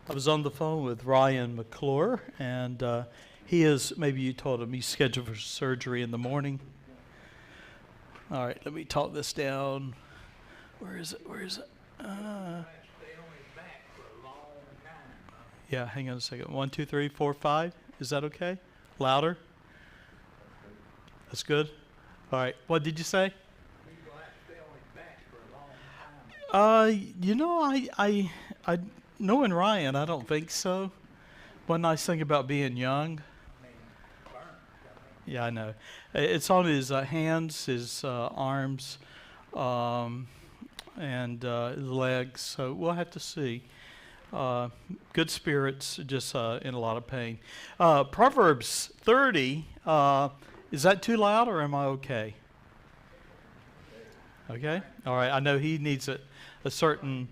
I was on the phone with Ryan McClure, and he is, maybe you told him, he's scheduled for surgery in the morning. All right, let me talk this down. Where is it? Where is it? Yeah, hang on a second. 1, 2, 3, 4, 5. Is that okay? Louder? That's good? All right. What did you say? I knowing Ryan, I don't think so. One nice thing about being young. Yeah, I know. It's on his hands, his arms, and his legs. So we'll have to see. Good spirits, just in a lot of pain. Proverbs 30. Is that too loud, or am I okay? Okay. All right. I know he needs a certain.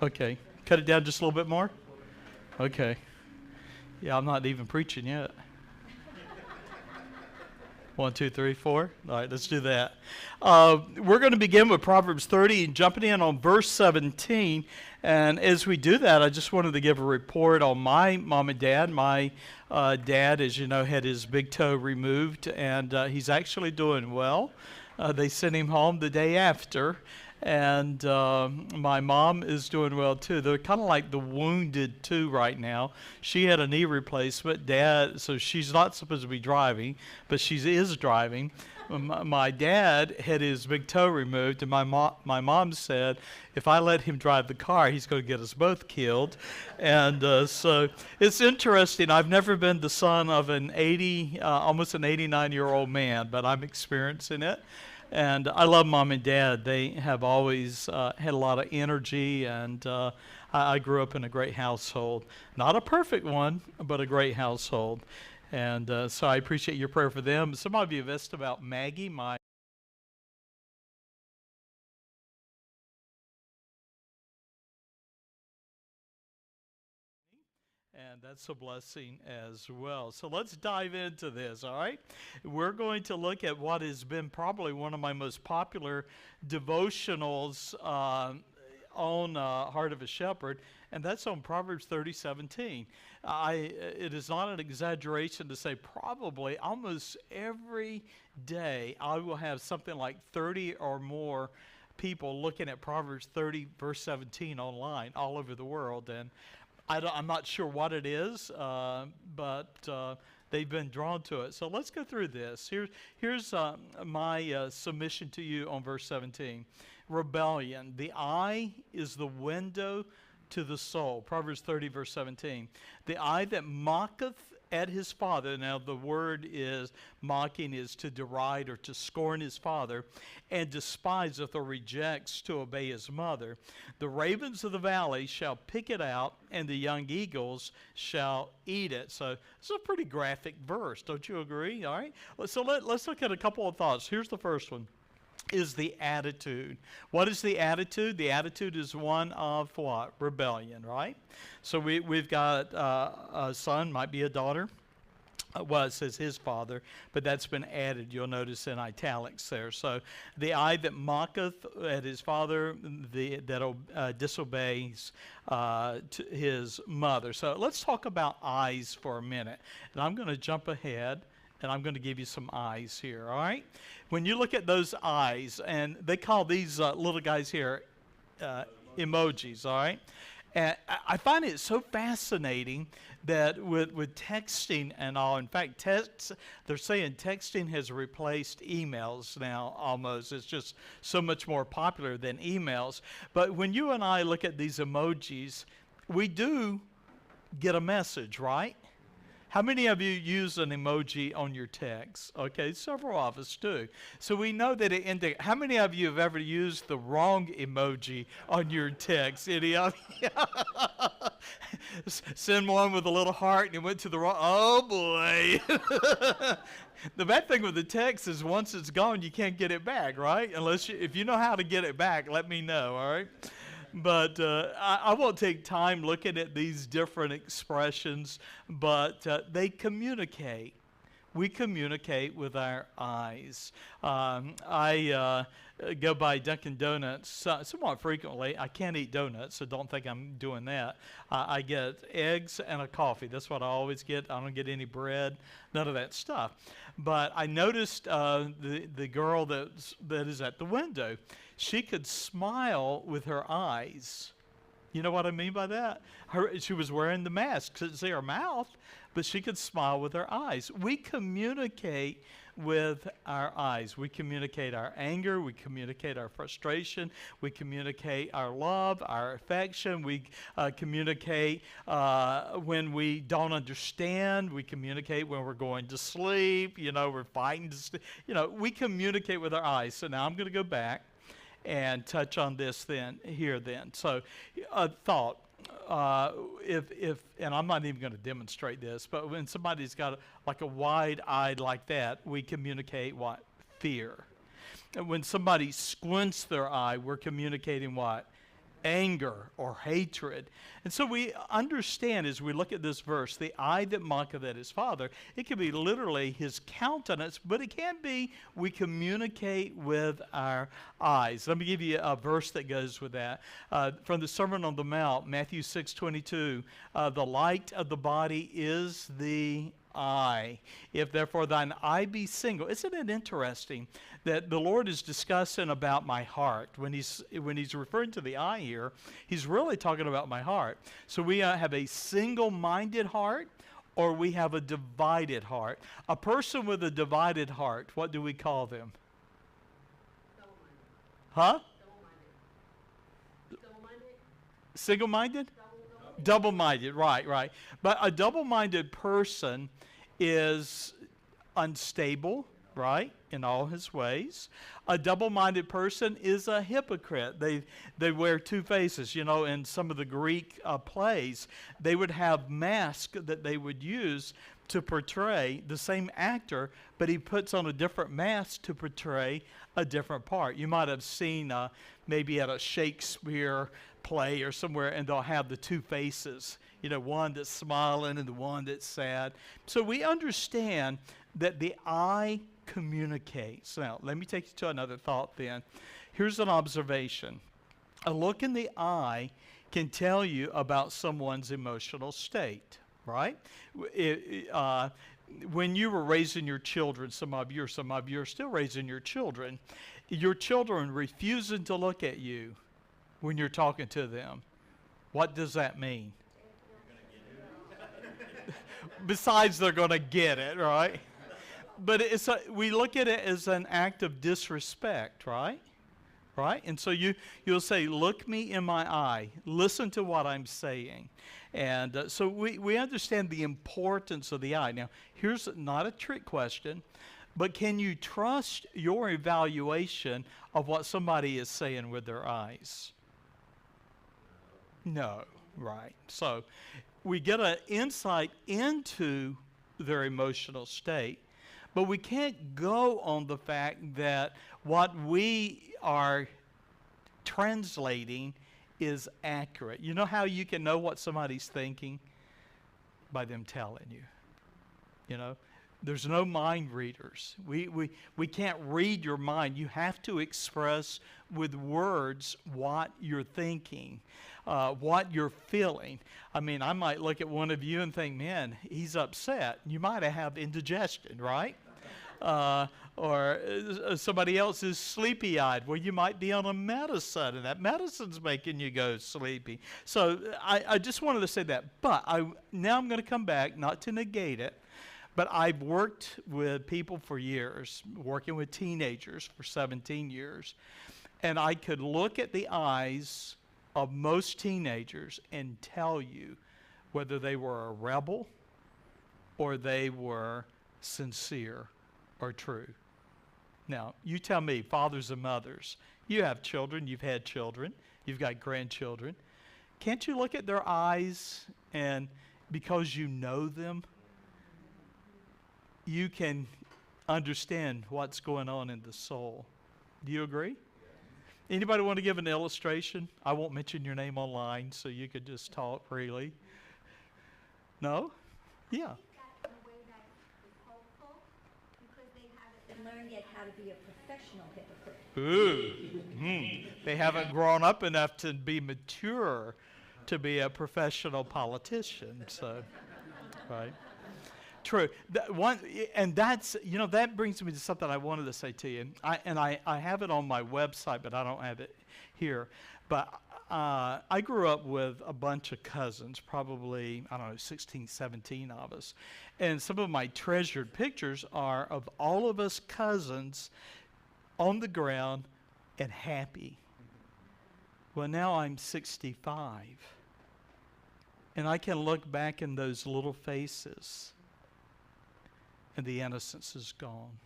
Okay. Cut it down just a little bit more. Okay. Yeah, I'm not even preaching yet. 1, 2, 3, 4. All right, let's do that. We're going to begin with Proverbs 30 and jumping in on verse 17. And as we do that, I just wanted to give a report on my mom and dad. My dad, as you know, had his big toe removed, and he's actually doing well. They sent him home the day after. And my mom is doing well too. They're kind of like the wounded two right now. She had a knee replacement, Dad, so she's not supposed to be driving, but she is driving. My dad had his big toe removed, and my mom said, if I let him drive the car, he's going to get us both killed. And so it's interesting. I've never been the son of an almost an 89-year-old man, but I'm experiencing it. And I love Mom and Dad. They have always had a lot of energy, and I grew up in a great household. Not a perfect one, but a great household. And so I appreciate your prayer for them. Some of you have asked about Maggie, my and that's a blessing as well. So let's dive into this, all right? We're going to look at what has been probably one of my most popular devotionals on Heart of a Shepherd, and that's on Proverbs 30:17. It is not an exaggeration to say probably almost every day I will have something like 30 or more people looking at Proverbs 30 verse 17 online all over the world, and I'm not sure what it is, but they've been drawn to it. So let's go through this. Here's my submission to you on verse 17. Rebellion. The eye is the window to the soul. Proverbs 30, verse 17. The eye that mocketh at his father. Now the word is mocking is to deride or to scorn his father, and despiseth or rejects to obey his mother. The ravens of the valley shall pick it out, and the young eagles shall eat it. So it's a pretty graphic verse. Don't you agree? All right. So let's look at a couple of thoughts. Here's the first one. Is the attitude. What is the attitude? The attitude is one of what? Rebellion, right? So we've got a son, might be a daughter. Well, it says his father, but that's been added. You'll notice in italics there. So the eye that mocketh at his father, that disobeys to his mother. So let's talk about eyes for a minute. And I'm going to jump ahead, and I'm going to give you some eyes here, all right? When you look at those eyes, and they call these little guys here emojis, all right? And I find it so fascinating that with texting and all, in fact, they're saying texting has replaced emails now almost. It's just so much more popular than emails. But when you and I look at these emojis, we do get a message, right? How many of you use an emoji on your text? Okay, several of us do. So we know that it indicates. How many of you have ever used the wrong emoji on your text? Any of you? Send one with a little heart and it went to the wrong. Oh boy. The bad thing with the text is once it's gone, you can't get it back, right? If you know how to get it back, let me know, all right? But I won't take time looking at these different expressions, but they communicate. We communicate with our eyes. I go by Dunkin' Donuts somewhat frequently. I can't eat donuts, so don't think I'm doing that. I get eggs and a coffee. That's what I always get. I don't get any bread, none of that stuff. But I noticed the girl that is at the window. She could smile with her eyes. You know what I mean by that? She was wearing the mask. Couldn't see her mouth, but she could smile with her eyes. We communicate with our eyes. We communicate our anger. We communicate our frustration. We communicate our love, our affection. We communicate when we don't understand. We communicate when we're going to sleep. We're fighting to sleep. We communicate with our eyes. So now I'm going to go back and touch on this then. So a thought. If and I'm not even going to demonstrate this, but when somebody's got like a wide-eyed like that, we communicate what? Fear. And when somebody squints their eye, we're communicating what? Anger or hatred. And so we understand as we look at this verse, the eye that mocketh at his father, it can be literally his countenance, but it can be we communicate with our eyes. Let me give you a verse that goes with that. From the Sermon on the Mount, Matthew 6:22, the light of the body is the eye. If therefore thine eye be single. Isn't it interesting that the Lord is discussing about my heart? When he's referring to the eye here, he's really talking about my heart. So we have a single-minded heart, or we have a divided heart. A person with a divided heart, what do we call them? Double-minded. Huh? Double-minded. Double-minded? Single-minded? Double-minded, right. But a double-minded person is unstable, right, in all his ways. A double-minded person is a hypocrite. They wear two faces. In some of the Greek plays, they would have masks that they would use to portray the same actor, but he puts on a different mask to portray a different part. You might have seen maybe at a Shakespeare play or somewhere, and they'll have the two faces, one that's smiling and the one that's sad. So we understand that the eye communicates. Now, let me take you to another thought then. Here's an observation. A look in the eye can tell you about someone's emotional state, right? When you were raising your children, some of you are still raising your children refusing to look at you when you're talking to them. What does that mean? Besides, they're going to get it, right? But we look at it as an act of disrespect, right? Right? And so you'll say, look me in my eye. Listen to what I'm saying. And so we understand the importance of the eye. Now, here's not a trick question, but can you trust your evaluation of what somebody is saying with their eyes? No, right. So we get an insight into their emotional state, but we can't go on the fact that what we are translating is accurate. You know how you can know what somebody's thinking? By them telling you. There's no mind readers. We can't read your mind. You have to express with words what you're thinking, what you're feeling. I mean, I might look at one of you and think, man, he's upset. You might have indigestion, right? Or somebody else is sleepy-eyed. Well, you might be on a medicine, and that medicine's making you go sleepy. So I just wanted to say that. But now I'm going to come back, not to negate it, but I've worked with people for years, working with teenagers for 17 years, and I could look at the eyes of most teenagers and tell you whether they were a rebel or they were sincere or true. Now, you tell me, fathers and mothers, you have children, you've had children, you've got grandchildren. Can't you look at their eyes and because you know them, you can understand what's going on in the soul? Do you agree? Anybody want to give an illustration? I won't mention your name online, so you could just talk freely. No? Yeah. learned yet how to be a professional hypocrite. Ooh. They haven't grown up enough to be mature to be a professional politician. So, right. True. That's, that brings me to something I wanted to say to you. I have it on my website, but I don't have it here. But I grew up with a bunch of cousins, probably, 16, 17 of us. And some of my treasured pictures are of all of us cousins on the ground and happy. Well, now I'm 65. And I can look back in those little faces, and the innocence is gone.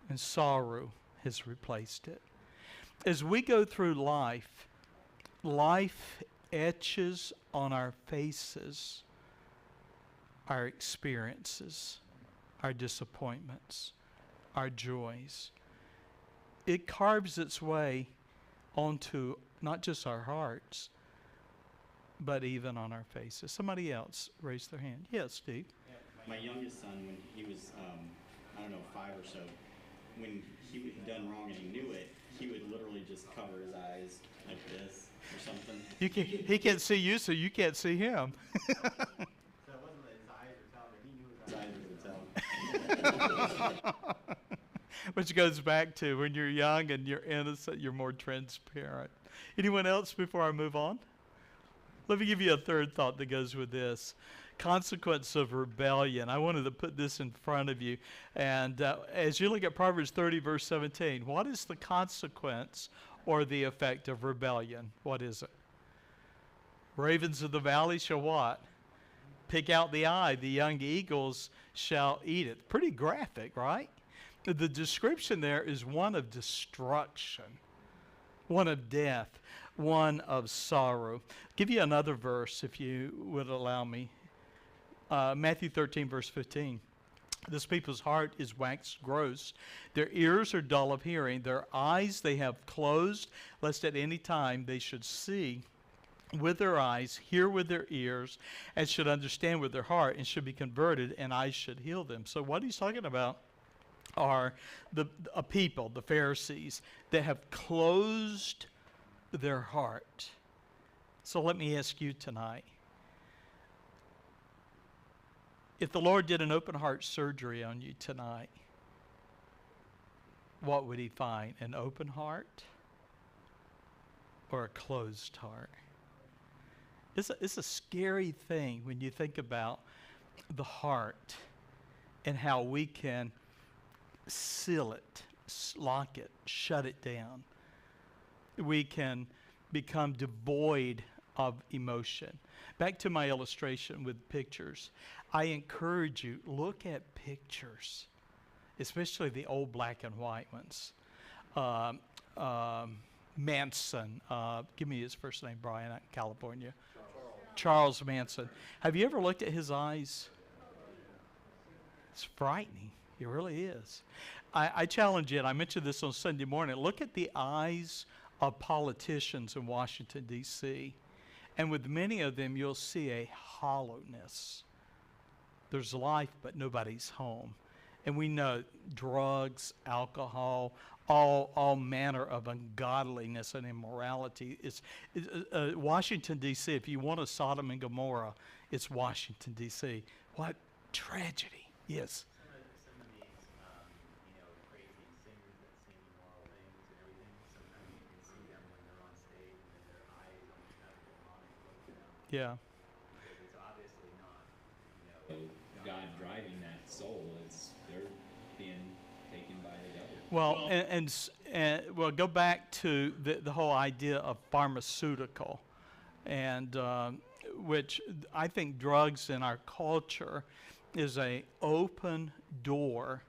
And sorrow has replaced it. As we go through life, life etches on our faces our experiences, our disappointments, our joys. It carves its way onto not just our hearts, but even on our faces. Somebody else raised their hand. Yes, Steve. Yeah, my youngest son, when he was, 5 or so, when he had done wrong and he knew it, he would literally just cover his eyes like this or something. He can't see you, so you can't see him. So it wasn't that his eyes were telling, but he knew his eyes were telling. Which goes back to when you're young and you're innocent, you're more transparent. Anyone else before I move on? Let me give you a third thought that goes with this. Consequence of rebellion. I wanted to put this in front of you. And as you look at Proverbs 30, verse 17, what is the consequence or the effect of rebellion? What is it? Ravens of the valley shall what? Pick out the eye. The young eagles shall eat it. Pretty graphic, right? The description there is one of destruction, one of death, one of sorrow. I'll give you another verse, if you would allow me. Matthew 13, verse 15. This people's heart is waxed gross. Their ears are dull of hearing. Their eyes they have closed, lest at any time they should see with their eyes, hear with their ears, and should understand with their heart, and should be converted, and I should heal them. So what he's talking about are a people, the Pharisees, that have closed their heart. So let me ask you tonight, if the Lord did an open heart surgery on you tonight, what would he find? An open heart or a closed heart? It's a scary thing when you think about the heart and how we can seal it, lock it, shut it down. We can become devoid of emotion. Back to my illustration with pictures. I encourage you, look at pictures, especially the old black and white ones. Manson, give me his first name, Brian, out in California. Charles Manson. Have you ever looked at his eyes? It's frightening. It really is. I challenge you, and I mentioned this on Sunday morning, look at the eyes of politicians in Washington, D.C., and with many of them, you'll see a hollowness. There's life, but nobody's home. And we know drugs, alcohol, all manner of ungodliness and immorality. Washington, D.C., if you want a Sodom and Gomorrah, it's Washington, D.C. What tragedy. Yes. Some of these, crazy singers that sing immoral things and everything, sometimes you can see them when they're on stage and then their eyes almost have demonic look to them. Yeah. Because it's obviously not, God driving that soul. They're being taken by the devil. Well, well, go back to the whole idea of pharmaceutical, and which I think drugs in our culture is a open door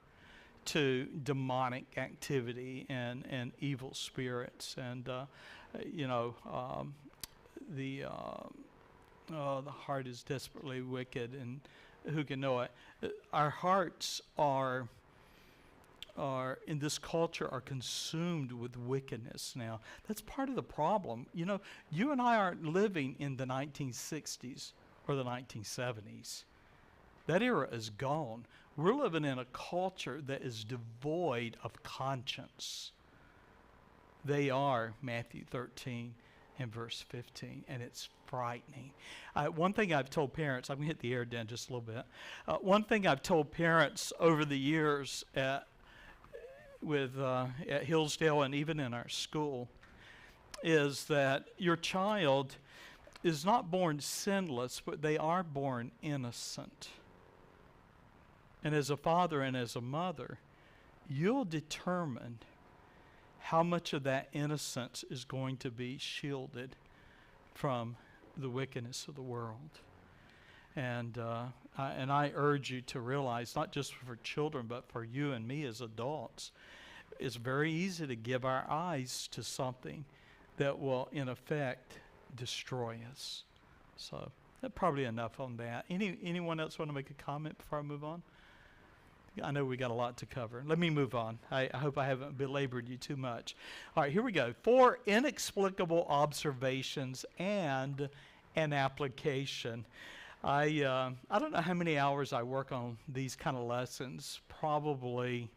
to demonic activity and evil spirits, and the heart is desperately wicked, and who can know it? Our hearts are in this culture are consumed with wickedness now. That's part of the problem. You and I aren't living in the 1960s or the 1970s. That era is gone. We're living in a culture that is devoid of conscience. They are, Matthew 13 and verse 15, and it's frightening. One thing I've told parents, I'm going to hit the air down just a little bit. One thing I've told parents over the years at Hillsdale and even in our school is that your child is not born sinless, but they are born innocent. And as a father and as a mother, you'll determine how much of that innocence is going to be shielded from the wickedness of the world. And I urge you to realize, not just for children, but for you and me as adults, it's very easy to give our eyes to something that will, in effect, destroy us. So that's probably enough on that. Anyone else want to make a comment before I move on? I know we got a lot to cover. Let me move on. I hope I haven't belabored you too much. All right, here we go. 4 inexplicable observations and an application. I don't know how many hours I work on these kind of lessons. Probably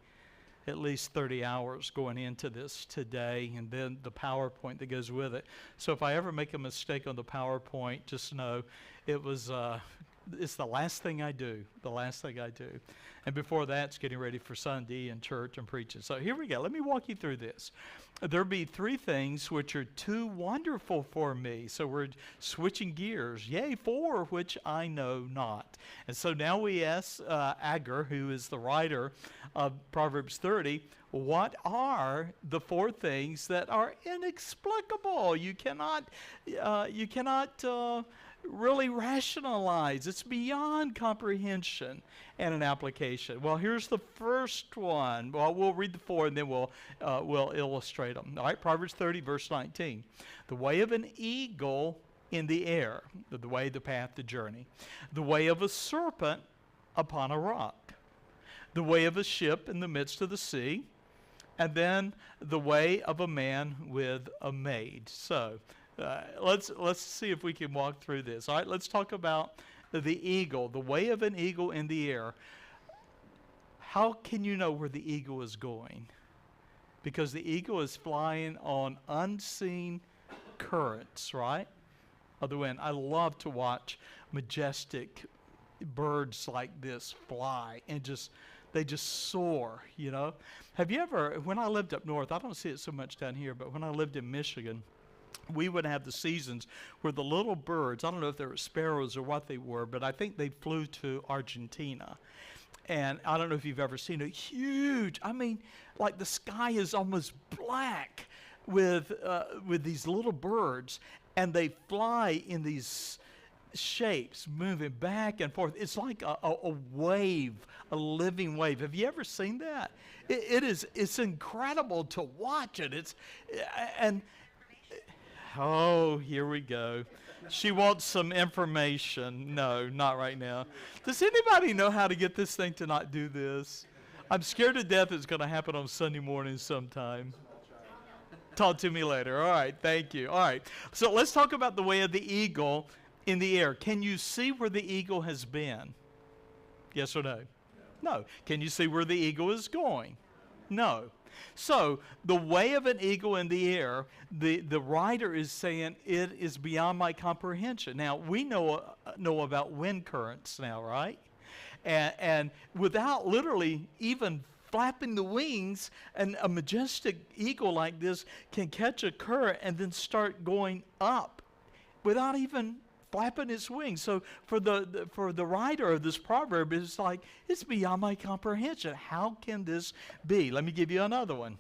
at least 30 hours going into this today, and then the PowerPoint that goes with it. So if I ever make a mistake on the PowerPoint, just know it's the last thing I do, And before that, it's getting ready for Sunday and church and preaching. So here we go. Let me walk you through this. There'll be 3 things which are too wonderful for me. So we're switching gears. Yea, 4 which I know not. And so now we ask Agur, who is the writer of Proverbs 30, what are the 4 things that are inexplicable? You cannot really rationalize. It's beyond comprehension and an application. Well, here's the first one. Well, we'll read the 4 and then we'll illustrate them. All right, Proverbs 30, verse 19. The way of an eagle in the air, the way, the path, the journey. The way of a serpent upon a rock. The way of a ship in the midst of the sea. And then the way of a man with a maid. So, let's see if we can walk through this. All right, let's talk about the eagle, the way of an eagle in the air. How can you know where the eagle is going? Because the eagle is flying on unseen currents, right? Of the wind. I love to watch majestic birds like this fly and they just soar, you know. Have you ever, when I lived up north, I don't see it so much down here, but when I lived in Michigan, we would have the seasons where the little birds, I don't know if they were sparrows or what they were, but I think they flew to Argentina. And I don't know if you've ever seen a huge, I mean, like the sky is almost black with these little birds, and they fly in these shapes, moving back and forth. It's like a wave, a living wave. Have you ever seen that? It's incredible to watch it. Oh, here we go. She wants some information. No, not right now. Does anybody know how to get this thing to not do this? I'm scared to death it's going to happen on Sunday morning sometime. Talk to me later. All right, thank you. All right, so let's talk about the way of the eagle in the air. Can you see where the eagle has been? Yes or no? No. Can you see where the eagle is going? No. So, the way of an eagle in the air, the writer is saying it is beyond my comprehension. Now, we know about wind currents now, right? And without literally even flapping the wings, and a majestic eagle like this can catch a current and then start going up without even flapping its wings. So for the writer of this proverb, it's like, it's beyond my comprehension. How can this be? Let me give you another one.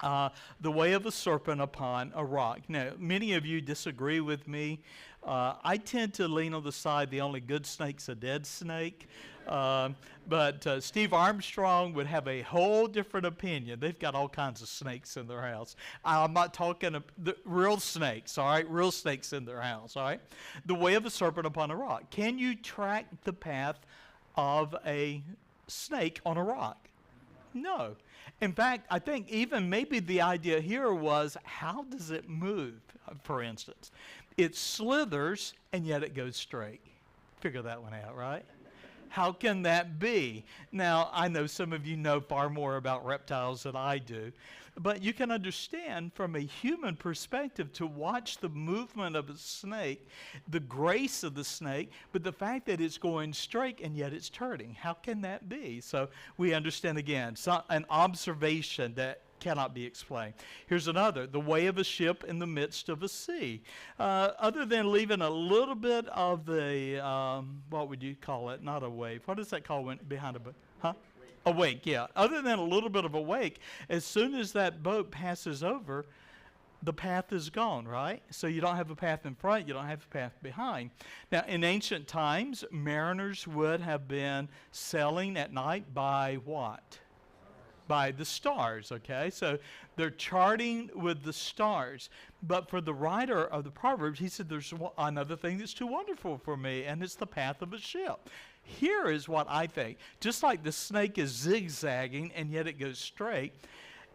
The way of a serpent upon a rock. Now, many of you disagree with me. I tend to lean on the side the only good snake's a dead snake. But Steve Armstrong would have a whole different opinion. They've got all kinds of snakes in their house. I'm not talking the real snakes, all right? Real snakes in their house, all right? The way of a serpent upon a rock. Can you track the path of a snake on a rock? No. In fact, I think even maybe the idea here was, how does it move, for instance? It slithers, and yet it goes straight. Figure that one out, right? How can that be? Now, I know some of you know far more about reptiles than I do, but you can understand from a human perspective to watch the movement of a snake, the grace of the snake, but the fact that it's going straight and yet it's turning. How can that be? So we understand again, an observation that cannot be explained. Here's another, the way of a ship in the midst of a sea. Other than leaving a little bit of the, what would you call it? Not a wave. What is that called when behind a boat? Huh? A wake, yeah. Other than a little bit of a wake, as soon as that boat passes over, the path is gone, right? So you don't have a path in front, you don't have a path behind. Now, in ancient times, mariners would have been sailing at night by what? By the stars, okay? So they're charting with the stars. But for the writer of the Proverbs, he said there's another thing that's too wonderful for me, and it's the path of a ship. Here is what I think. Just like the snake is zigzagging and yet it goes straight,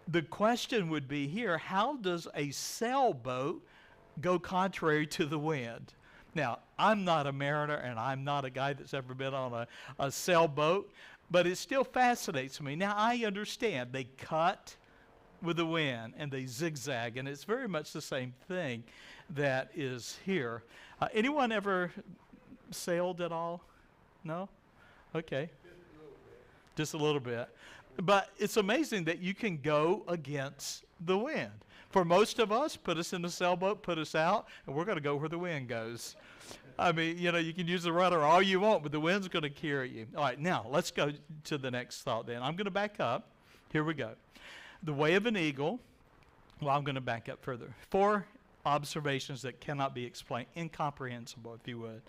the question would be here, how does a sailboat go contrary to the wind? Now, I'm not a mariner and I'm not a guy that's ever been on a sailboat, but it still fascinates me. Now, I understand they cut with the wind and they zigzag, and it's very much the same thing that is here. Anyone ever sailed at all? No? Okay. Just a little bit. But it's amazing that you can go against the wind. For most of us, put us in a sailboat, put us out, and we're going to go where the wind goes. I mean, you know, you can use the rudder all you want, but the wind's going to carry you. All right, now let's go to the next thought then. I'm going to back up. Here we go. The way of an eagle. Well, I'm going to back up further. 4 observations that cannot be explained, incomprehensible, if you would.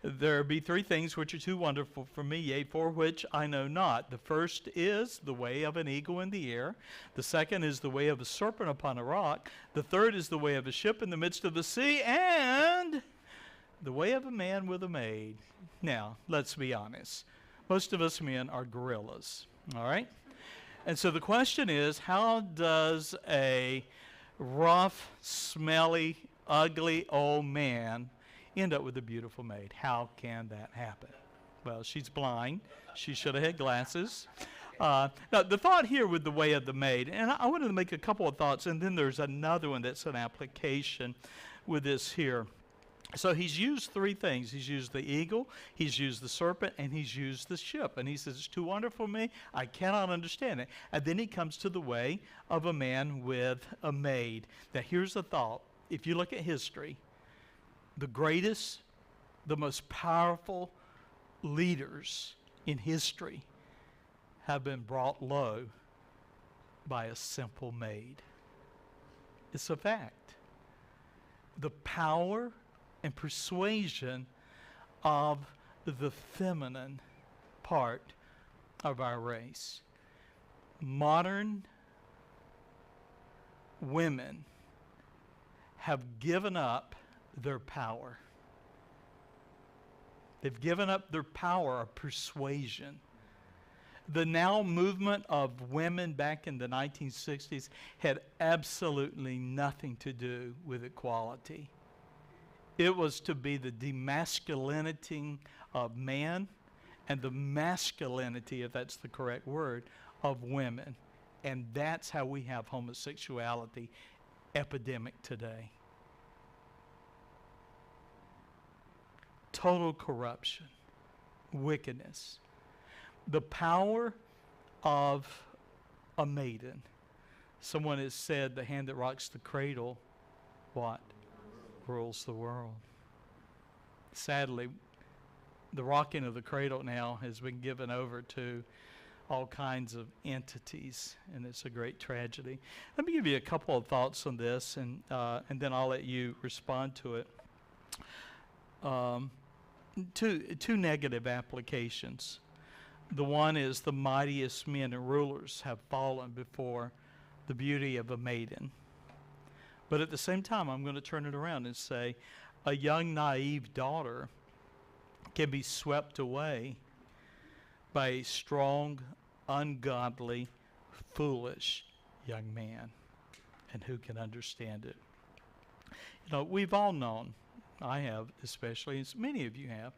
There be 3 things which are too wonderful for me, yea, for which I know not. The first is the way of an eagle in the air. The second is the way of a serpent upon a rock. The third is the way of a ship in the midst of the sea. And the way of a man with a maid. Now, let's be honest. Most of us men are gorillas, all right? And so the question is, how does a rough, smelly, ugly old man end up with a beautiful maid? How can that happen? Well, she's blind. She should have had glasses. Now, the thought here with the way of the maid, and I wanted to make a couple of thoughts, and then there's another one that's an application with this here. So he's used 3 things. He's used the eagle, he's used the serpent, and he's used the ship. And he says, it's too wonderful for me. I cannot understand it. And then he comes to the way of a man with a maid. Now, here's the thought. If you look at history, the greatest, the most powerful leaders in history have been brought low by a simple maid. It's a fact. The power and persuasion of the feminine part of our race. Modern women have given up their power. They've given up their power of persuasion. The now movement of women back in the 1960s had absolutely nothing to do with equality. It was to be the demasculinating of man and the masculinity, if that's the correct word, of women. And that's how we have homosexuality epidemic today. Total corruption, wickedness. The power of a maiden. Someone has said the hand that rocks the cradle, what? Rules the world. Sadly, the rocking of the cradle now has been given over to all kinds of entities, and it's a great tragedy. Let me give you a couple of thoughts on this, and then I'll let you respond to it. Two negative applications. The one is the mightiest men and rulers have fallen before the beauty of a maiden. But at the same time, I'm going to turn it around and say a young, naive daughter can be swept away by a strong, ungodly, foolish young man. And who can understand it? You know, we've all known, I have especially, as many of you have,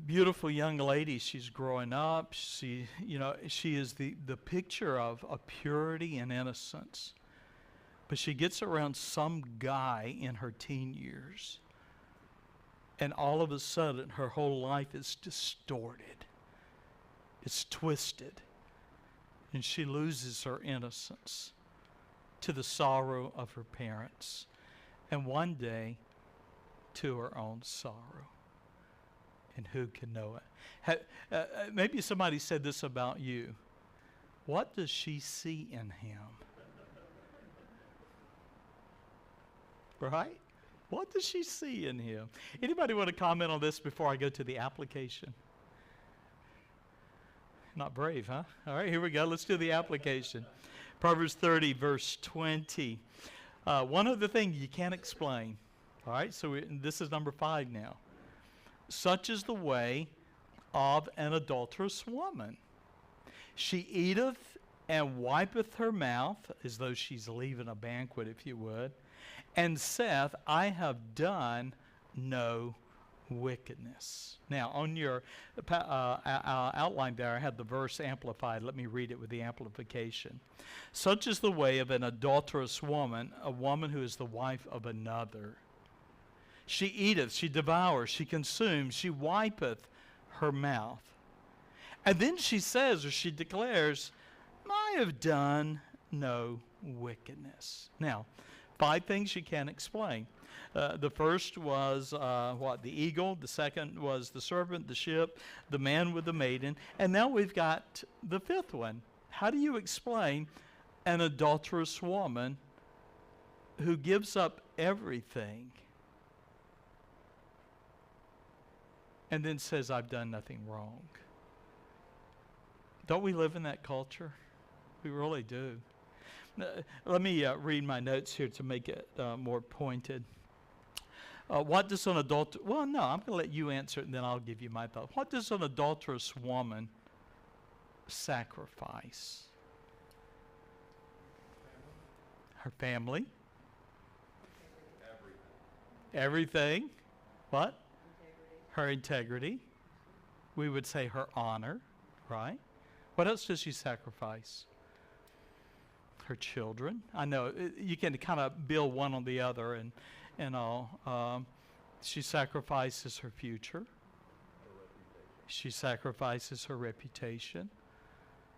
beautiful young lady. She's growing up. She is the picture of purity and innocence. But she gets around some guy in her teen years, and all of a sudden her whole life is distorted. It's twisted. And she loses her innocence to the sorrow of her parents. And one day, to her own sorrow. And who can know it? Maybe somebody said this about you. What does she see in him? Right? What does she see in him? Anybody want to comment on this before I go to the application? Not brave, huh? All right, here we go. Let's do the application. Proverbs 30, verse 20. One other thing you can't explain. All right, so this is number 5 now. Such is the way of an adulterous woman. She eateth and wipeth her mouth, as though she's leaving a banquet, if you would, and saith, I have done no wickedness. Now, on your outline there, I had the verse amplified. Let me read it with the amplification. Such is the way of an adulterous woman, a woman who is the wife of another. She eateth, she devours, she consumes, she wipeth her mouth. And then she says, or she declares, I have done no wickedness. Now, 5 things you can't explain. The first was the eagle. The second was the serpent, the ship, the man with the maiden. And now we've got the 5th one. How do you explain an adulterous woman who gives up everything and then says, I've done nothing wrong? Don't we live in that culture? We really do. Let me read my notes here to make it more pointed. What does an adulterous... Well, no, I'm going to let you answer it, and then I'll give you my thought. What does an adulterous woman sacrifice? Her family? Everything. What? Her integrity. We would say her honor, right? What else does she sacrifice? Her children. I know you can kind of build one on the other and all. She sacrifices her future. She sacrifices her reputation.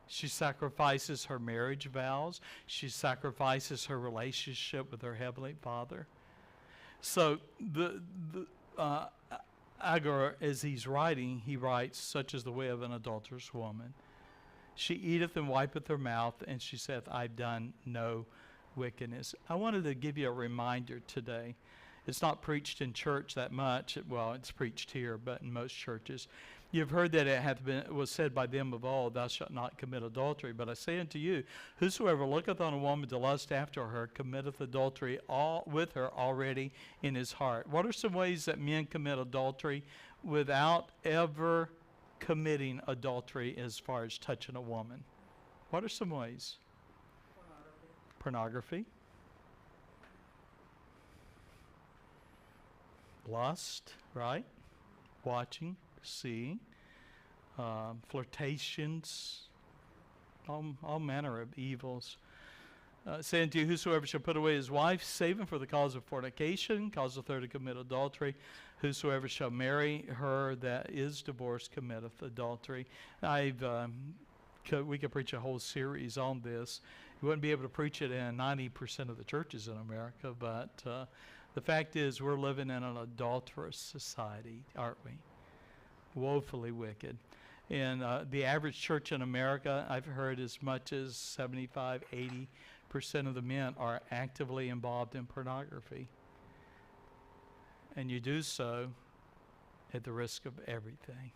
She sacrifices her marriage vows. She sacrifices her relationship with her Heavenly Father. So Agur, as he's writing, he writes, such is the way of an adulterous woman. She eateth and wipeth her mouth, and she saith, I've done no wickedness. I wanted to give you a reminder today. It's not preached in church that much. Well, it's preached here, but in most churches. You've heard that it was said by them of old, thou shalt not commit adultery. But I say unto you, whosoever looketh on a woman to lust after her committeth adultery with her already in his heart. What are some ways that men commit adultery without ever committing adultery as far as touching a woman? What are some ways? Pornography. Lust, right? Watching, seeing, flirtations, all manner of evils. Saying to you, whosoever shall put away his wife, save him for the cause of fornication, causeth her to commit adultery. Whosoever shall marry her that is divorced committeth adultery. We could preach a whole series on this. You wouldn't be able to preach it in 90% of the churches in America, but the fact is we're living in an adulterous society, aren't we? Woefully wicked. And the average church in America, I've heard as much as 75, 80% of the men are actively involved in pornography. And you do so at the risk of everything.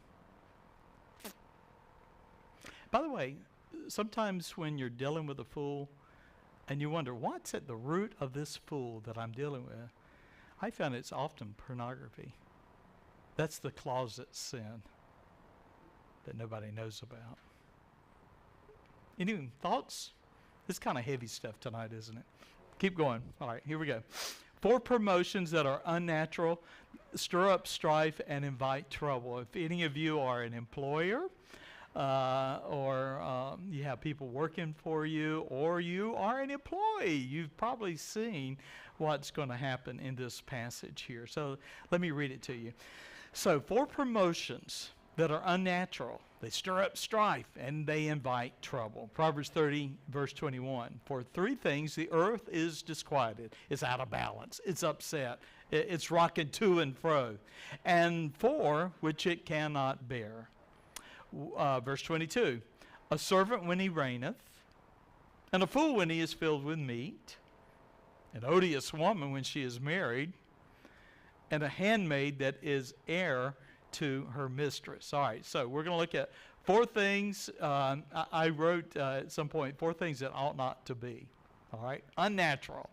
By the way, sometimes when you're dealing with a fool and you wonder, what's at the root of this fool that I'm dealing with? I found it's often pornography. That's the closet sin that nobody knows about. Any thoughts? It's kind of heavy stuff tonight, isn't it? Keep going. All right, here we go. 4 promotions that are unnatural, stir up strife, and invite trouble. If any of you are an employer, or you have people working for you, or you are an employee, you've probably seen what's going to happen in this passage here. So let me read it to you. So 4 promotions that are unnatural. They stir up strife and they invite trouble. Proverbs 30, verse 21. For 3 things the earth is disquieted. It's out of balance. It's upset. It's rocking to and fro. And 4 which it cannot bear. Verse 22. A servant when he reigneth, and a fool when he is filled with meat, an odious woman when she is married, and a handmaid that is heir to her mistress. All right, so we're going to look at 4 things. I wrote at some point 4 things that ought not to be. All right, unnatural.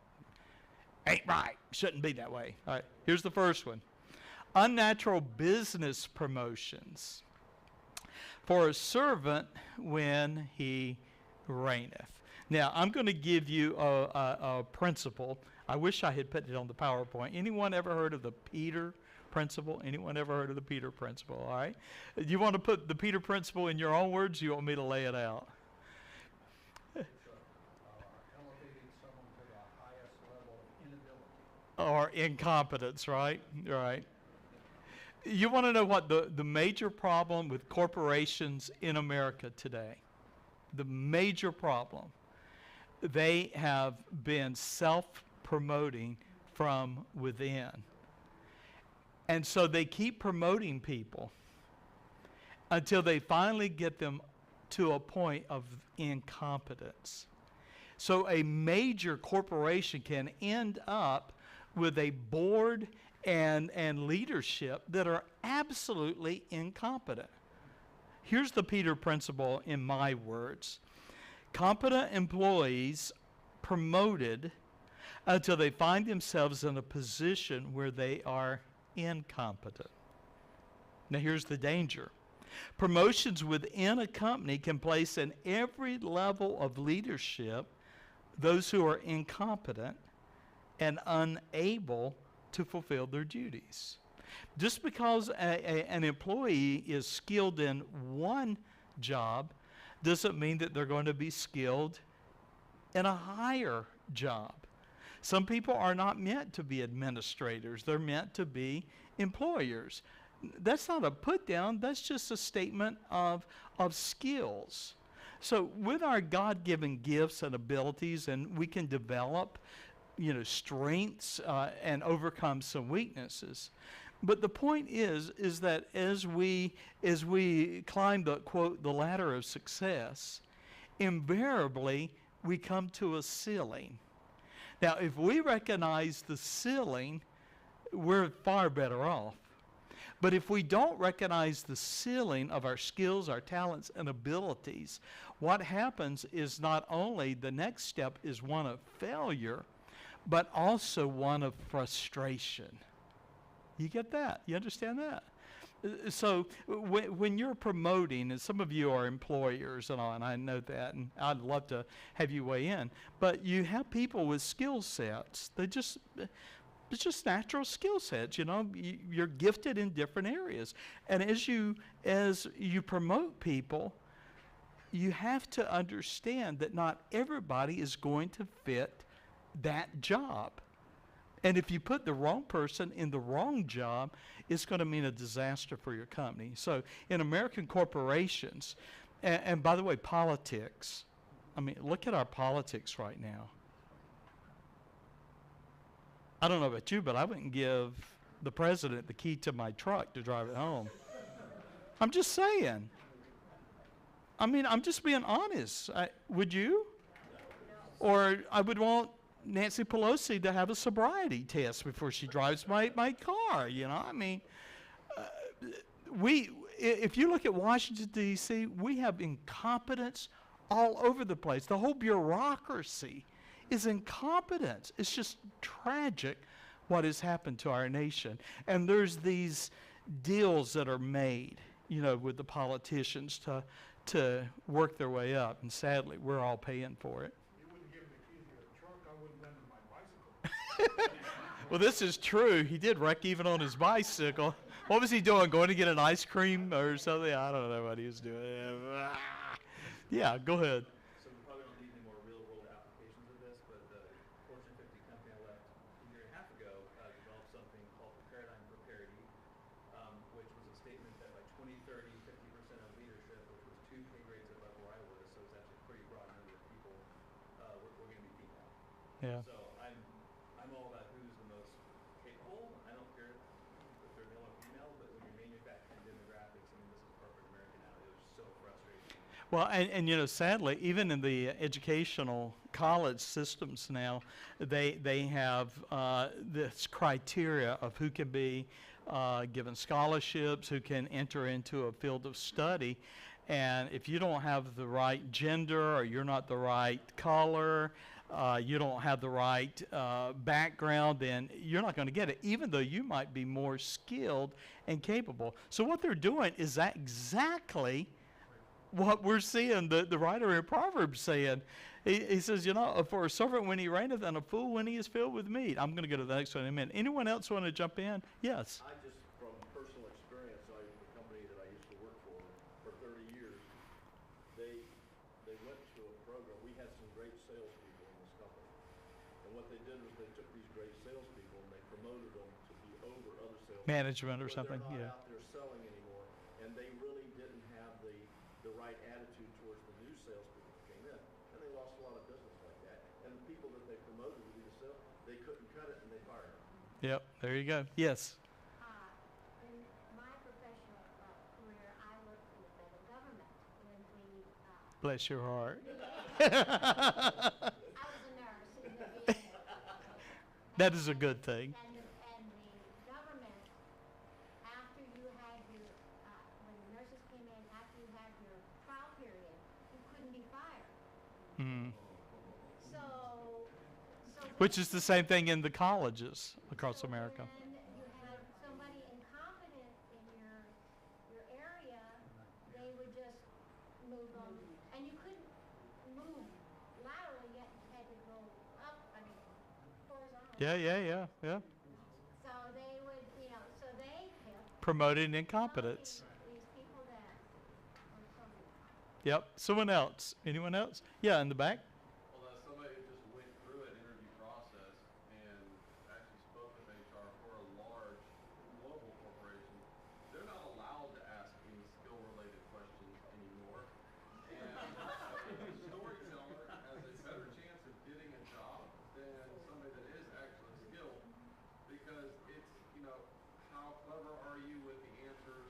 Ain't right. Shouldn't be that way. All right, here's the first one. Unnatural business promotions. For a servant when he reigneth. Now, I'm going to give you a principle. I wish I had put it on the PowerPoint. Anyone ever heard of the Peter Principle? Anyone ever heard of the Peter Principle? All right. You want to put the Peter Principle in your own words? You want me to lay it out? Elevating someone to the highest level of inability. Or incompetence, right? Right. You want to know what the major problem with corporations in America today? The major problem. They have been self-promoting from within. And so they keep promoting people until they finally get them to a point of incompetence. So a major corporation can end up with a board and leadership that are absolutely incompetent. Here's the Peter Principle in my words. Competent employees promoted until they find themselves in a position where they are incompetent. Now here's the danger. Promotions within a company can place in every level of leadership those who are incompetent and unable to fulfill their duties. Just because an employee is skilled in one job doesn't mean that they're going to be skilled in a higher job. Some people are not meant to be administrators. They're meant to be employers. That's not a put down. That's just a statement of skills. So with our God-given gifts and abilities, and we can develop, strengths and overcome some weaknesses. But the point is that as we climb the ladder of success, invariably we come to a ceiling. Now, if we recognize the ceiling, we're far better off. But if we don't recognize the ceiling of our skills, our talents, and abilities, what happens is not only the next step is one of failure, but also one of frustration. You get that? You understand that? So when you're promoting, and some of you are employers and all, and I know that, and I'd love to have you weigh in, but you have people with skill sets. It's just natural skill sets. You're gifted in different areas, and as you promote people, you have to understand that not everybody is going to fit that job. And if you put the wrong person in the wrong job, it's going to mean a disaster for your company. So in American corporations, and by the way, politics, look at our politics right now. I don't know about you, but I wouldn't give the president the key to my truck to drive it home. I'm just saying. I'm just being honest. Would you? Or I would want Nancy Pelosi to have a sobriety test before she drives my car. If you look at Washington, D.C., we have incompetence all over the place. The whole bureaucracy is incompetence. It's just tragic what has happened to our nation. And there's these deals that are made, with the politicians to work their way up. And sadly, we're all paying for it. You wouldn't give me the keys to your truck, I wouldn't lend him my bicycle. Well, this is true. He did wreck even on his bicycle. What was he doing? Going to get an ice cream or something? I don't know what he was doing. Yeah, go ahead. So we probably don't need any more real-world applications of this, but the Fortune 50 company I left a year and a half ago developed something called the Paradigm for Parity, which was a statement that by 2030, 50% of leadership, which was 2 pay grades above where I was, so it's actually a pretty broad number of people, we're going to be female. Yeah. So I'm all about who's the most capable. I don't care if they're male or female, but when you're manufacturing demographics, I mean, this is corporate America now. It was so frustrating. Well, and you know, sadly, even in the educational college systems now, they have this criteria of who can be given scholarships, who can enter into a field of study. And if you don't have the right gender, or you're not the right color, you don't have the right background, then you're not going to get it, even though you might be more skilled and capable. So what they're doing is that exactly what we're seeing the writer in Proverbs saying. He says, you know, for a servant when he reigneth, and a fool when he is filled with meat. I'm going to go to the next one in a minute. Anyone else want to jump in? Yes. I just, from personal experience, the company that I used to work for 30 years, they went to a program. We had some great salespeople in this company. And what they did was they took these great salespeople and they promoted them to be over other salespeople. Management or But something, they're yeah. not out there selling anymore, and they really didn't have the right attitude towards the new salespeople that came in, and they lost a lot of business like that. And the people that they promoted to be the sales, they couldn't cut it and they fired them. Yep, there you go. Yes. In my professional career, I worked for the federal government when we, Bless your heart. I was a nurse in the VA. That is a good thing. And the government, after you had your, when the nurses came in, after you had your trial period, you couldn't be fired. Mm. So Which is the same thing in the colleges across America. when you had somebody incompetent in your area, they would just move them, and you couldn't move laterally, yet you had to go up, I mean, horizontally. Yeah. So they would, you know, so they kept Promoting incompetence. these people that were so Yep. Someone else. Anyone else? Yeah, in the back. Well, as somebody who just went through an interview process and actually spoke with HR for a large global corporation, they're not allowed to ask any skill-related questions anymore. And a storyteller has a better chance of getting a job than somebody that is actually skilled, because it's, you know, how clever are you with the answers?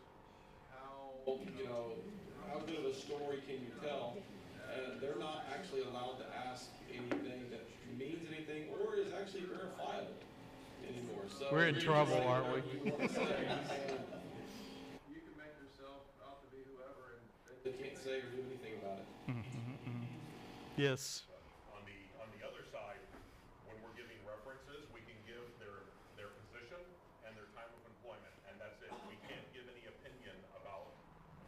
How, You know, how good of a story can you tell? And they're not actually allowed to ask anything that means anything or is actually verifiable anymore. So We're in just trouble, saying aren't we? whatever want to say. you can make yourself out to be whoever, and They can't say or do anything about it. Yes. On the other side, when we're giving references, we can give their position and their time of employment, and that's it. We can't give any opinion about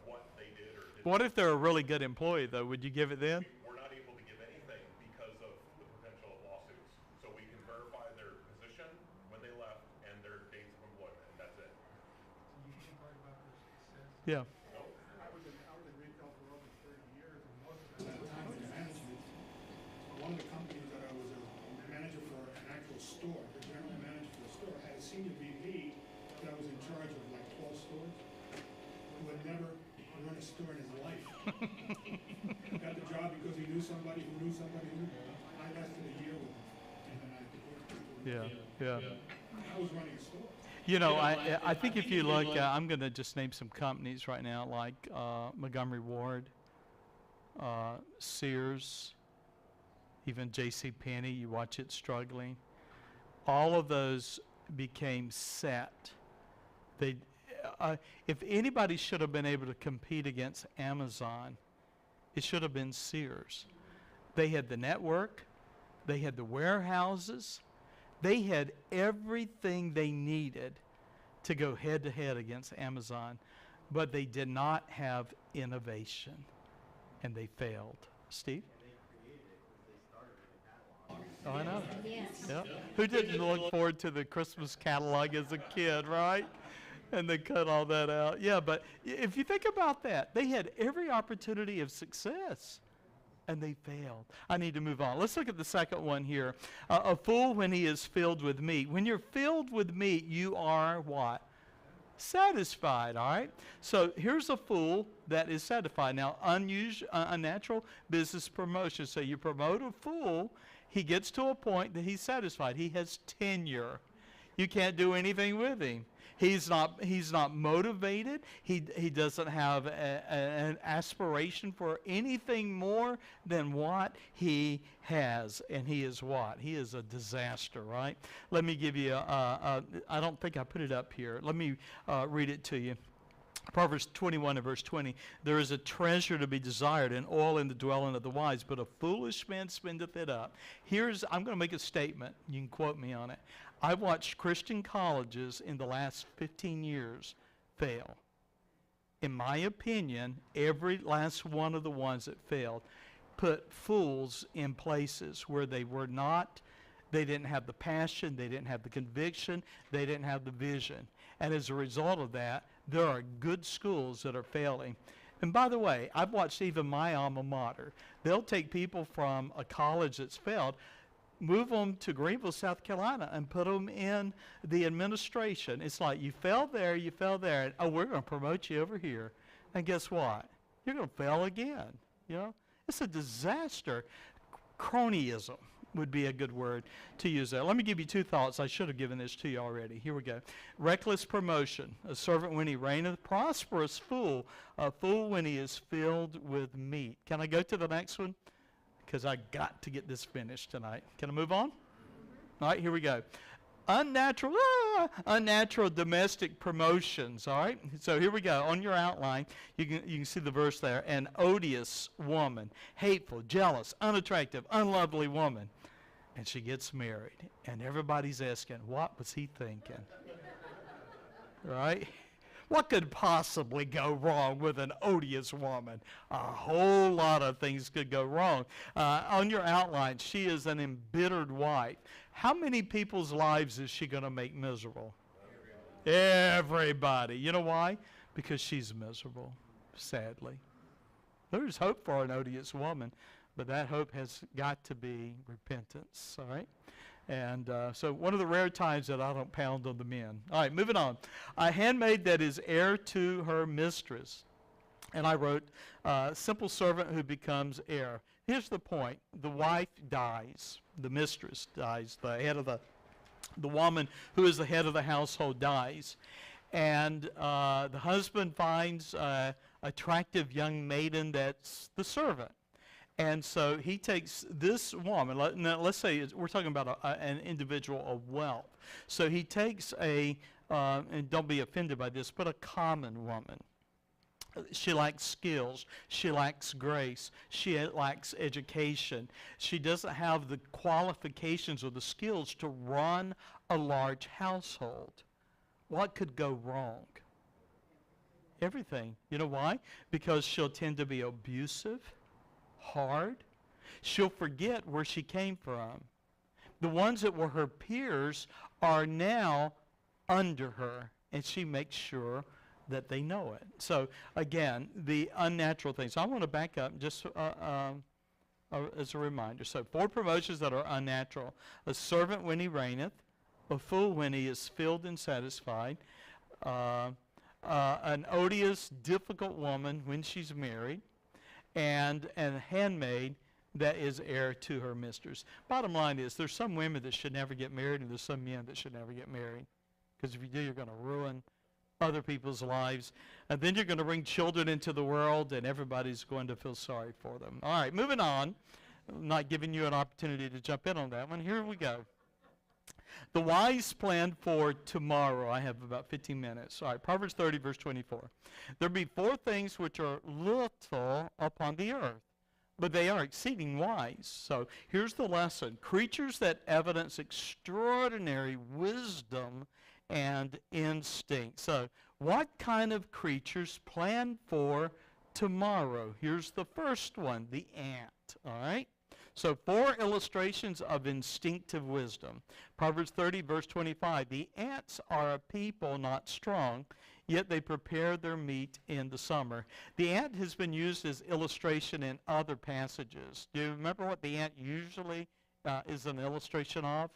what they did or didn't. What if they're a really good employee, though? Would you give it then? We're not able to give anything because of the potential of lawsuits. So we can verify their position, when they left, and their dates of employment, and that's it. You can talk about their success. Yeah. I was in retail for over 30 years, and most of that time was management. One of the companies that I was a manager for an actual store, the general manager for the store, had a senior VP that was in charge of like 12 stores, who had never run a store in his life. Got the job because he knew somebody who knew somebody who knew. I lasted a year with him, and then I quit. Yeah. I was running a store. You know, I think if you look, I'm going to just name some companies right now, like Montgomery Ward, Sears, even J.C. Penney. You watch it struggling. All of those became set. They, if anybody should have been able to compete against Amazon, it should have been Sears. They had the network, they had the warehouses, they had everything they needed to go head to head against Amazon, but they did not have innovation, and they failed. Steve? And they created it because they started with a catalog. I know. Yes. Yeah. Who didn't look forward to the Christmas catalog as a kid, right? And they cut all that out. Yeah, but if you think about that, they had every opportunity of success, and they failed. I need to move on. Let's look at the second one here. A fool when he is filled with meat. When you're filled with meat, you are what? Satisfied, all right? So here's a fool that is satisfied. Now, unnatural business promotion. So you promote a fool, he gets to a point that he's satisfied. He has tenure. You can't do anything with him. He's not motivated. He doesn't have an aspiration for anything more than what he has. And he is what? He is a disaster, right? Let me give you I don't think I put it up here. Let me read it to you. Proverbs 21 and verse 20. There is a treasure to be desired and oil in the dwelling of the wise, but a foolish man spendeth it up. I'm going to make a statement. You can quote me on it. I've watched Christian colleges in the last 15 years fail. In my opinion, every last one of the ones that failed put fools in places where they didn't have the passion, they didn't have the conviction, they didn't have the vision. And as a result of that, there are good schools that are failing. And by the way, I've watched even my alma mater. They'll take people from a college that's failed, move them to Greenville, South Carolina, and put them in the administration. It's like, you failed there, and, oh, we're going to promote you over here. And guess what? You're going to fail again. You know, it's a disaster. Cronyism would be a good word to use there. Let me give you two thoughts. I should have given this to you already. Here we go. Reckless promotion. A servant when he reigneth, prosperous fool. A fool when he is filled with meat. Can I go to the next one? Because I got to get this finished tonight. Can I move on? All right, here we go. Unnatural domestic promotions. All right, so here we go. On your outline, you can see the verse there. An odious woman, hateful, jealous, unattractive, unlovely woman, and she gets married, and everybody's asking, what was he thinking? Right? What could possibly go wrong with an odious woman? A whole lot of things could go wrong. On your outline, she is an embittered wife. How many people's lives is she going to make miserable? Everybody. You know why? Because she's miserable, sadly. There's hope for an odious woman, but that hope has got to be repentance, all right? And so one of the rare times that I don't pound on the men. All right, moving on. A handmaid that is heir to her mistress. And I wrote, simple servant who becomes heir. Here's the point. The wife dies. The mistress dies. The head of the woman who is the head of the household dies. And the husband finds an attractive young maiden that's the servant. And so he takes this woman, now let's say we're talking about an individual of wealth. So he takes and don't be offended by this, but a common woman. She lacks skills. She lacks grace. She lacks education. She doesn't have the qualifications or the skills to run a large household. What could go wrong? Everything. You know why? Because she'll tend to be abusive, hard. She'll forget where she came from. The ones that were her peers are now under her, and she makes sure that they know it. So again, the unnatural things. So I want to back up just as a reminder. So 4 promotions that are unnatural. A servant when he reigneth, a fool when he is filled and satisfied, an odious, difficult woman when she's married, and a handmaid that is heir to her mistress. Bottom line is, there's some women that should never get married, and there's some men that should never get married. Because if you do, you're going to ruin other people's lives. And then you're going to bring children into the world, and everybody's going to feel sorry for them. All right, moving on. I'm not giving you an opportunity to jump in on that one. Here we go. The wise plan for tomorrow. I have about 15 minutes. All right, Proverbs 30, verse 24. There be 4 things which are little upon the earth, but they are exceeding wise. So here's the lesson. Creatures that evidence extraordinary wisdom and instinct. So what kind of creatures plan for tomorrow? Here's the first one, the ant. All right? So 4 illustrations of instinctive wisdom. Proverbs 30, verse 25. The ants are a people not strong, yet they prepare their meat in the summer. The ant has been used as illustration in other passages. Do you remember what the ant usually is an illustration of?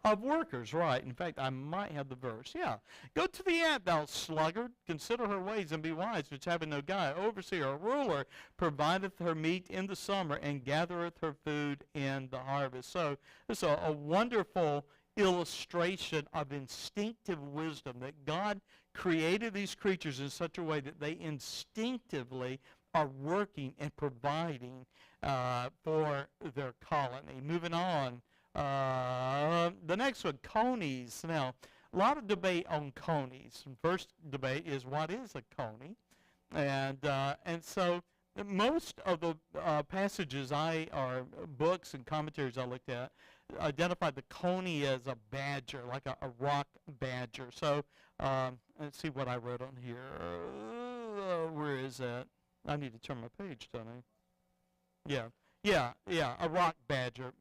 Of workers, right. In fact, I might have the verse. Yeah. Go to the ant, thou sluggard. Consider her ways and be wise, which having no guide, overseer, or ruler, provideth her meat in the summer and gathereth her food in the harvest. So it's a wonderful illustration of instinctive wisdom, that God created these creatures in such a way that they instinctively are working and providing for their colony. Moving on. The next one, conies. Now, a lot of debate on conies. First debate is, what is a coney? And so most of the passages or books and commentaries I looked at identified the coney as a badger, like a rock badger. So let's see what I wrote on here. Where is that? I need to turn my page, don't I? Yeah, a rock badger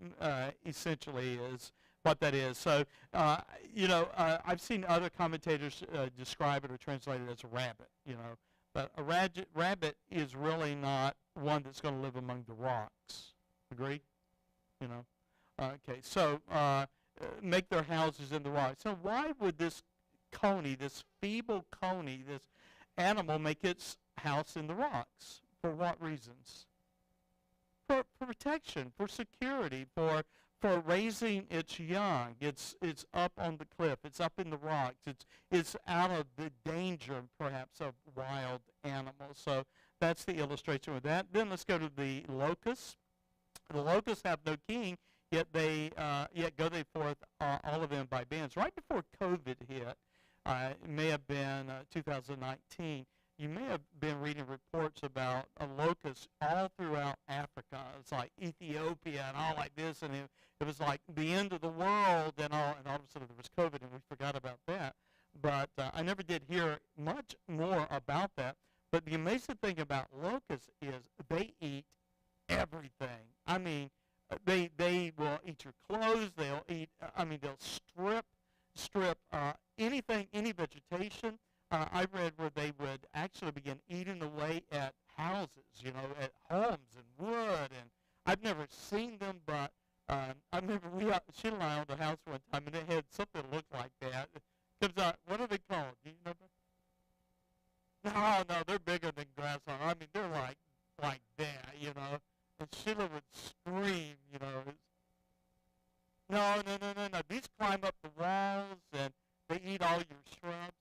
essentially is what that is. So, I've seen other commentators describe it or translate it as a rabbit, But a rabbit is really not one that's going to live among the rocks. Agree? Okay, so make their houses in the rocks. So why would this coney, this feeble coney, this animal make its house in the rocks? For what reasons? For protection, for security, for raising its young. It's up on the cliff. It's up in the rocks. It's out of the danger, perhaps, of wild animals. So that's the illustration with that. Then let's go to the locusts. The locusts have no king, yet go they forth, all of them by bands. Right before COVID hit, it may have been 2019. You may have been reading reports about locusts all throughout Africa. It's like Ethiopia and all like this, and it was like the end of the world and all of a sudden there was COVID, and we forgot about that. But I never did hear much more about that. But the amazing thing about locusts is they eat everything. I mean, they will eat your clothes. They'll eat. They'll strip anything, any vegetation. I read where they would actually begin eating away at houses, at homes and wood. And I've never seen them, but I remember Sheila and I owned a house one time, and it had something that looked like that. It comes out, what are they called? Do you know that? No, they're bigger than grasshopper. I mean, they're like that, And Sheila would scream, No. These climb up the walls, and they eat all your shrubs.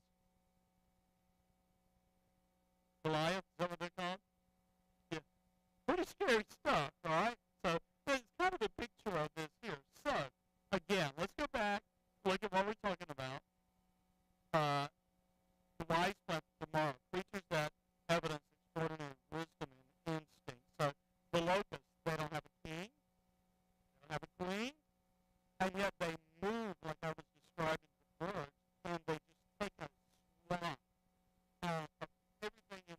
Goliath, is that what they're called? Yeah. Pretty scary stuff, all right? So there's kind of a picture of this here. So, again, let's go back, look at what we're talking about. The wise plan tomorrow. Creatures that evidence extraordinary wisdom and instinct. So the locusts, they don't have a king, they don't have a queen, and yet they move like I was describing the birds, and they just take a swath of everything in the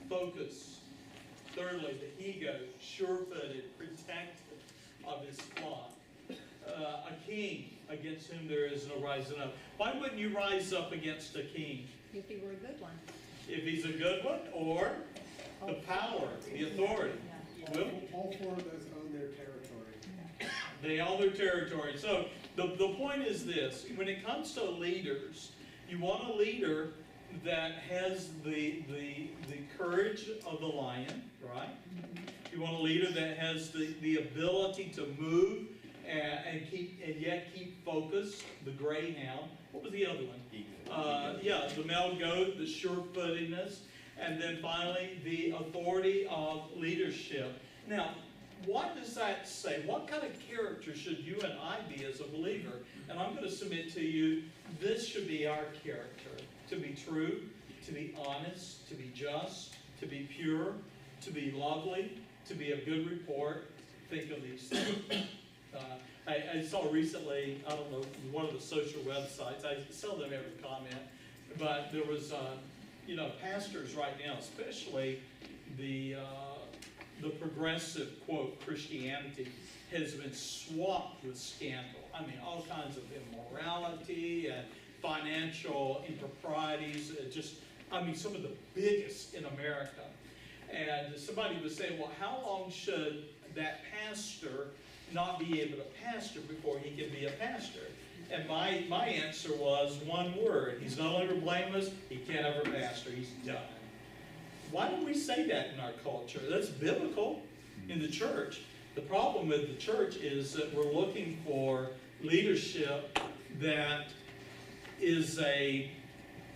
focus. Thirdly, the ego, sure-footed, protective of his flock. A king against whom there is no rising up. Why wouldn't you rise up against a king? If he were a good one. If he's a good one, or the power, the authority. Will? All four of those own their territory. They own their territory. So the point is this: when it comes to leaders, you want a leader that has the courage of the lion, right? You want a leader that has the ability to move and yet keep focused. The greyhound. What was the other one? Yeah, the male goat, the sure-footedness, and then finally the authority of leadership. Now, what does that say? What kind of character should you and I be as a believer? And I'm going to submit to you, this should be our character. To be true, to be honest, to be just, to be pure, to be lovely, to be of good report. Think of these things. I saw recently, I don't know, one of the social websites, I seldom ever comment, but there was, pastors right now, especially the progressive, quote, Christianity, has been swamped with scandal. I mean, all kinds of immorality and financial improprieties, some of the biggest in America. And somebody was saying, well, how long should that pastor not be able to pastor before he can be a pastor? And my answer was one word: he's no longer blameless, he can't ever pastor, he's done. Why don't we say that in our culture? That's biblical in the church. The problem with the church is that we're looking for leadership that is a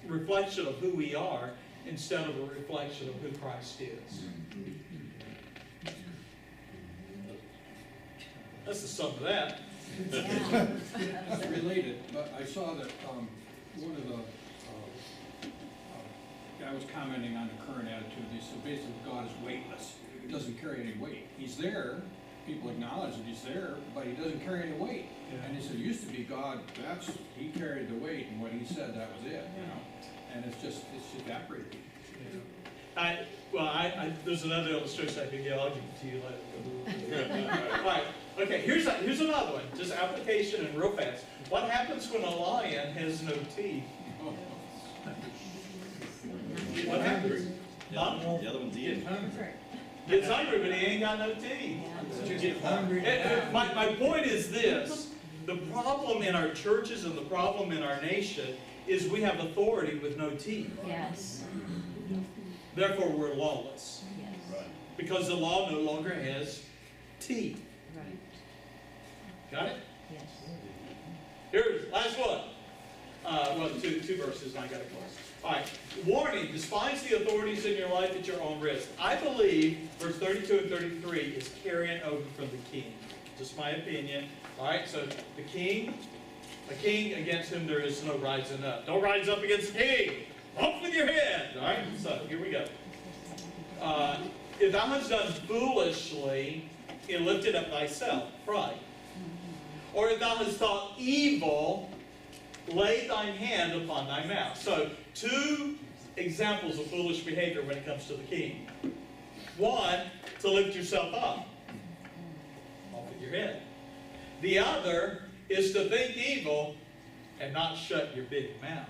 reflection of who we are instead of a reflection of who Christ is. That's the sum of that. It's related, but I saw that one of the guy was commenting on the current attitude. He said basically God is weightless. He doesn't carry any weight. He's there. People acknowledge that he's there, but he doesn't carry any weight. Yeah. And he said, it used to be God, he carried the weight, and what he said, that was it, And it's evaporated. Yeah. There's another illustration I can give. I'll give it to you later. All right. Okay, here's another one. Just application and real fast. What happens when a lion has no teeth? What happens? The other one's eating. Gets hungry, but he ain't got no teeth. My point is this. The problem in our churches and the problem in our nation is we have authority with no teeth. Yes. Therefore, we're lawless. Yes. Right. Because the law no longer has teeth. Right. Got it? Yes. Here's last one. Two verses, and I got to close. All right. Warning: despise the authorities in your life at your own risk. I believe verse 32 and 33 is carrying over from the king. Just my opinion. All right. So the king, a king against whom there is no rising up. Don't rise up against the king. Off with your head. All right. So here we go. If thou hast done foolishly, and lifted up thyself, pride. Or if thou hast thought evil, lay thine hand upon thy mouth. So, two examples of foolish behavior when it comes to the king. One, to lift yourself up. Off with your head. The other is to think evil and not shut your big mouth.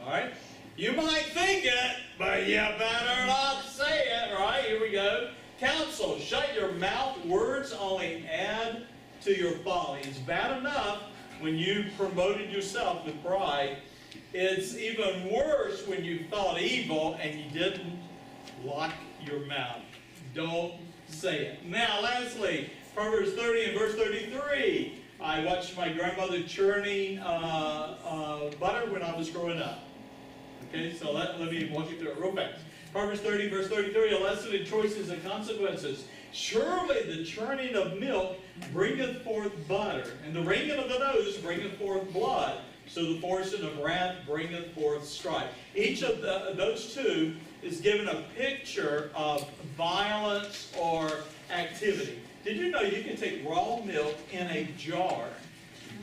Alright? You might think it, but you better not say it. Alright, here we go. Counsel, shut your mouth. Words only add to your folly. It's bad enough when you promoted yourself with pride. It's even worse when you thought evil and you didn't lock your mouth. Don't say it. Now, lastly, Proverbs 30 and verse 33. I watched my grandmother churning butter when I was growing up. Okay, so let me walk you through it real fast. Proverbs 30, verse 33, a lesson in choices and consequences. Surely the churning of milk bringeth forth butter, and the wringing of the nose bringeth forth blood. So the forcing of wrath bringeth forth strife. Each of those two is given a picture of violence or activity. Did you know you can take raw milk in a jar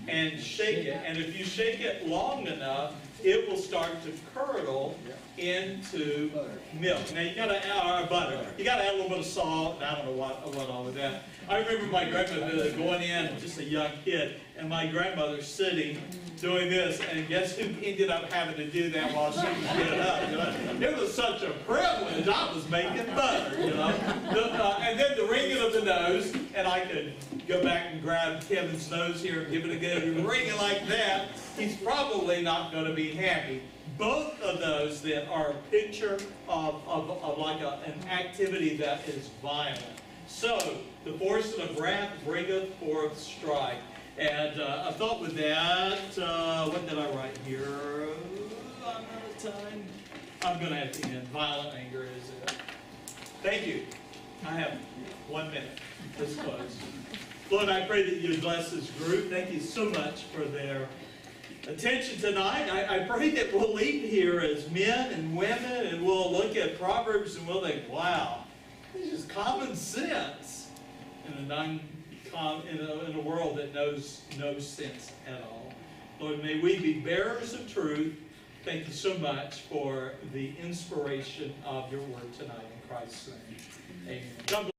and shake it, and if you shake it long enough, it will start to curdle into milk. Now you gotta add butter. You gotta add a little bit of salt, and I don't know what all of that. I remember my grandmother going in, just a young kid, and my grandmother sitting doing this, and guess who ended up having to do that while she was getting up? You know? It was such a privilege. I was making butter, you know. And then the ringing of the nose, and I could go back and grab Kevin's nose here and give it a good ringing like that. He's probably not going to be happy. Both of those then are a picture of like an activity that is violent. So, the force of wrath bringeth forth strife. And I thought with that, what did I write here? I'm out of time. I'm going to have to end. Violent anger is it. Thank you. I have 1 minute. Let's close. Lord, I pray that you bless this group. Thank you so much for their attention tonight. I pray that we'll leave here as men and women, and we'll look at Proverbs and we'll think, wow, this is common sense in a world that knows no sense at all. Lord, may we be bearers of truth. Thank you so much for the inspiration of your word tonight. In Christ's name, amen. God bless.